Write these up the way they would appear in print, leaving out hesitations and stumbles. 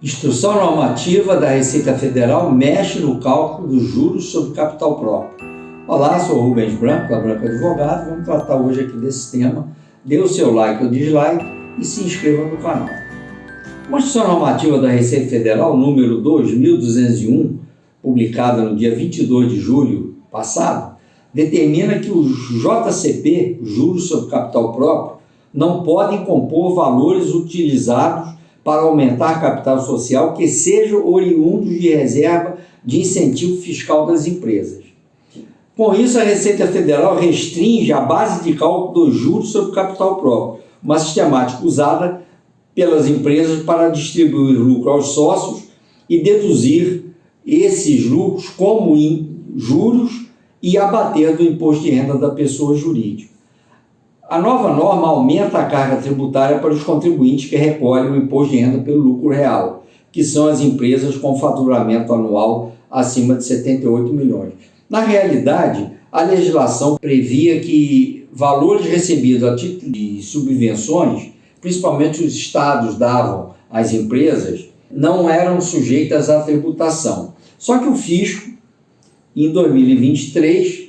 Instrução normativa da Receita Federal mexe no cálculo dos juros sobre capital próprio. Olá, sou o Rubens Branco, da Branco Advogado. Vamos tratar hoje aqui desse tema. Dê o seu like ou dislike e se inscreva no canal. Uma instrução normativa da Receita Federal, número 2201, publicada no dia 22 de julho passado, determina que os JCP, juros sobre capital próprio, não podem compor valores utilizados para aumentar capital social que sejam oriundos de reserva de incentivo fiscal das empresas. Com isso, a Receita Federal restringe a base de cálculo dos juros sobre capital próprio, uma sistemática usada pelas empresas para distribuir lucro aos sócios e deduzir esses lucros como juros e abater do imposto de renda da pessoa jurídica. A nova norma aumenta a carga tributária para os contribuintes que recolhem o imposto de renda pelo lucro real, que são as empresas com faturamento anual acima de 78 milhões. Na realidade, a legislação previa que valores recebidos a título de subvenções, principalmente os estados davam às empresas, não eram sujeitas à tributação. Só que o fisco, em 2023,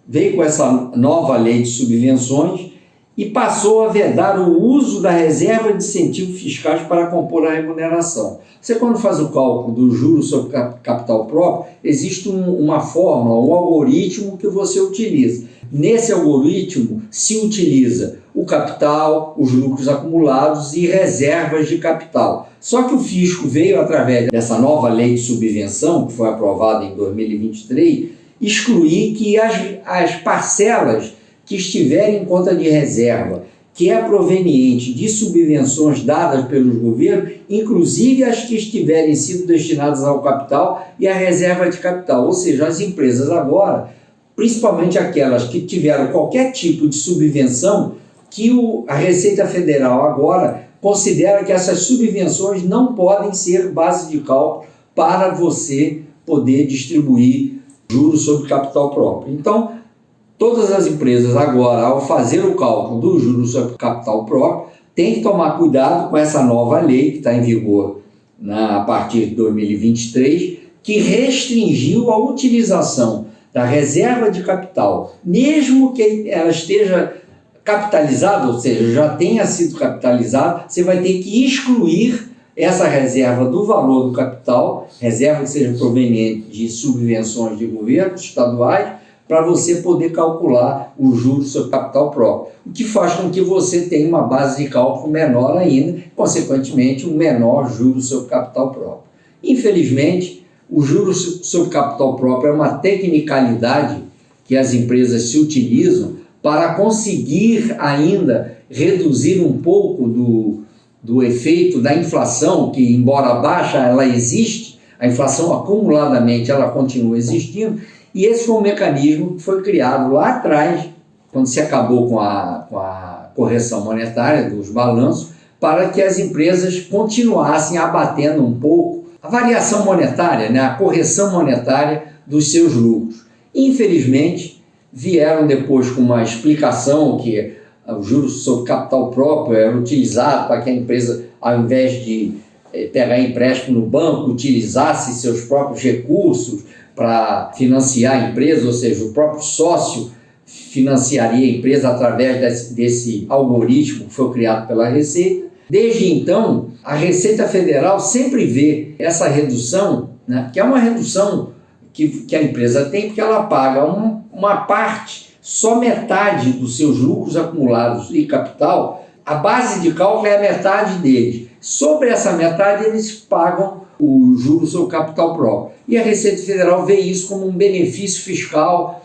veio com essa nova lei de subvenções e passou a vedar o uso da reserva de incentivos fiscais para compor a remuneração. Você, quando faz o cálculo do juros sobre capital próprio, existe uma fórmula, um algoritmo que você utiliza. Nesse algoritmo se utiliza o capital, os lucros acumulados e reservas de capital. Só que o fisco veio, através dessa nova lei de subvenção, que foi aprovada em 2023, excluir que as parcelas que estiverem em conta de reserva, que é proveniente de subvenções dadas pelos governos, inclusive as que estiverem sido destinadas ao capital e à reserva de capital. Ou seja, as empresas agora, principalmente aquelas que tiveram qualquer tipo de subvenção, que a Receita Federal agora considera que essas subvenções não podem ser base de cálculo para você poder distribuir juros sobre capital próprio. Então, todas as empresas agora, ao fazer o cálculo do juros sobre capital próprio, têm que tomar cuidado com essa nova lei que está em vigor a partir de 2023, que restringiu a utilização da reserva de capital, mesmo que ela esteja capitalizada, ou seja, já tenha sido capitalizada, você vai ter que excluir essa reserva do valor do capital, reserva que seja proveniente de subvenções de governos estaduais, para você poder calcular o juros sobre capital próprio, o que faz com que você tenha uma base de cálculo menor ainda, consequentemente um menor juros sobre capital próprio. Infelizmente, o juros sobre capital próprio é uma tecnicalidade que as empresas se utilizam para conseguir ainda reduzir um pouco do efeito da inflação, que embora baixa, ela existe, a inflação acumuladamente ela continua existindo. E esse foi um mecanismo que foi criado lá atrás, quando se acabou com a correção monetária dos balanços, para que as empresas continuassem abatendo um pouco a variação monetária, a correção monetária dos seus lucros. Infelizmente, vieram depois com uma explicação que o juros sobre capital próprio era utilizado para que a empresa, ao invés de pegar empréstimo no banco, utilizasse seus próprios recursos para financiar a empresa, ou seja, o próprio sócio financiaria a empresa através desse algoritmo que foi criado pela Receita. Desde então, a Receita Federal sempre vê essa redução, que é uma redução que a empresa tem, porque ela paga uma parte, só metade dos seus lucros acumulados e capital, a base de cálculo é a metade deles. Sobre essa metade, eles pagam o juros sobre capital próprio. E a Receita Federal vê isso como um benefício fiscal,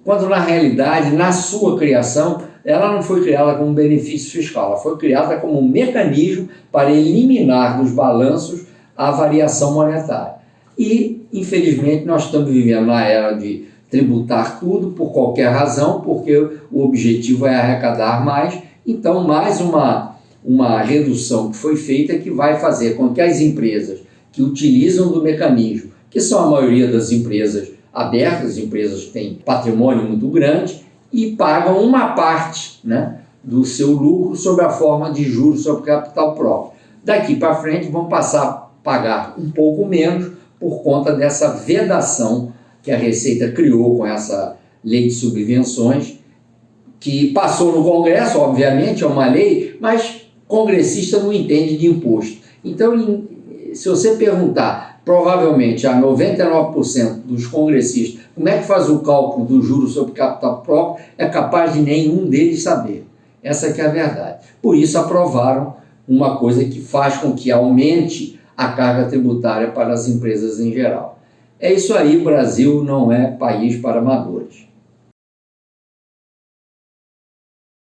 quando na realidade, na sua criação, ela não foi criada como um benefício fiscal, ela foi criada como um mecanismo para eliminar dos balanços a variação monetária. E, infelizmente, nós estamos vivendo na era de tributar tudo por qualquer razão, porque o objetivo é arrecadar mais. Então, mais uma redução que foi feita que vai fazer com que as empresas que utilizam do mecanismo, que são a maioria das empresas abertas, empresas que têm patrimônio muito grande, e pagam uma parte do seu lucro sob a forma de juros sobre capital próprio. Daqui para frente vão passar pagar um pouco menos por conta dessa vedação que a Receita criou com essa lei de subvenções, que passou no Congresso, obviamente, é uma lei, mas congressista não entende de imposto. Então, se você perguntar, provavelmente a 99% dos congressistas, como é que faz o cálculo do juros sobre capital próprio, é capaz de nenhum deles saber. Essa que é a verdade. Por isso aprovaram uma coisa que faz com que aumente a carga tributária para as empresas em geral. É isso aí, o Brasil não é país para amadores.